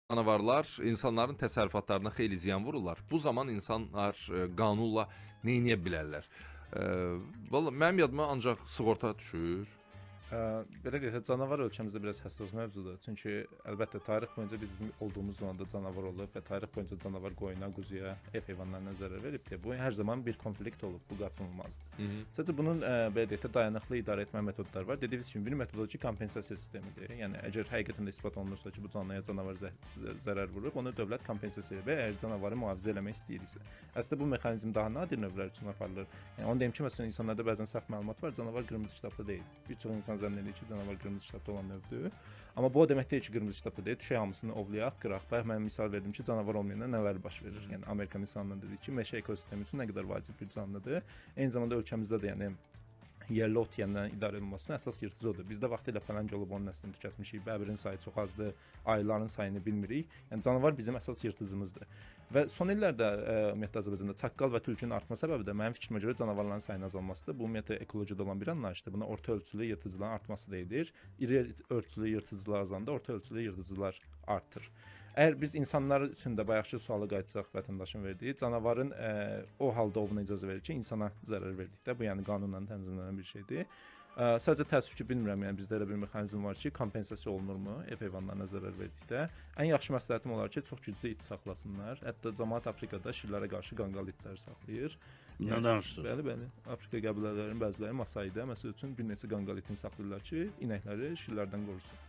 Canavarlar insanların təsərrüfatlarına xeyli ziyan vururlar. Bu zaman insanlar qanunla nə edə bilərlər? Valla mənim yadıma ancaq sığorta düşür. Belə deyək, canavar ölkəmizdə biraz həssas mövzudur. Çünki əlbəttə tarix boyunca bizim olduğumuz zonda canavar olub və tarix boyunca canavar qoyuna, quzuya, ev heyvanlarına zərər verib. Bu hər zaman bir konflikt olub, bu qaçınılmazdır. Sadəcə bunun belə deyək də dayanıqlı idarə etmə metodları var. Dediyiniz kimi bir metodoloji kompensasiya sistemidir. Yəni əgər həqiqətən də isbat olunursa ki, bu canlıya canavar zərər vurub, onu dövlət kompensasiya edir və əgər canavarı mühafizə etmək istəyirsə. Əslində bu mexanizm daha nadir növlər üçün aparılır. Yəni onu deyim ki, məsələn insanlarda bəzən səhv məlumat var, canavar qırmızı kitabda deyil. Bir çox insan zənn edir ki, canavar qırmızı kitabda olan növdür. Amma bu o demək deyil ki, qırmızı kitabda deyil. Düşək hamısını ovlayaq, qıraq. Bax mən misal verdim ki, canavar olmayanda nələr baş verir. Yəni Amerika misalından dedik ki, meşə ekosistemi üçün nə qədər vacib bir canlıdır. Eyni zamanda ölkəmizdə də yəni yerli ot yenidən idarə olunmasının əsas yırtıcı odur. Bizdə vaxtilə pələng olub onun nəslini tükətmişik. Bəbirin sayı çox azdır. Ayıların sayını bilmirik. Yəni canavar bizim əsas yırtıcımızdır. Və son illərdə ümumiyyətlə Azərbaycanda çaqqal və tülkünün artma səbəbi də mənim fikrimə görə canavarların sayının azalmasıdır. Bu ümumiyyətlə ekologiyada olan bir anlayışdır. Buna orta ölçülü yırtıcıların artması deyilir. İri ölçülü yırtıcılar azalanda orta ölçülü yırtıcılar artır. Əgər biz insanlar üçün də bayaqçı sualı qayıtsaq vətəndaşın verdiyi, canavarın o halda ovuna icazə verir ki, insana zərər verdikdə, bu yəni qanunla tənzimlənən bir şeydir. Sadəcə təəssüf ki, bilmirəm, yəni bizdə elə bir mexanizm var ki, kompensasiya olunurmu ev heyvanlarına zərər verdikdə? Ən yaxşı məsləhətim olar ki, çox güclü it saxlasınlar. Hətta cəmaət Afrikada şirlərə qarşı qanqal itləri saxlayır. Nə danışdınız? Bəli. Afrika qəbilələrinin bəziləri Masaidə məsəl üçün bir neçə qanqal itini saxlayırlar ki, inəkləri şirlərdən qorusun.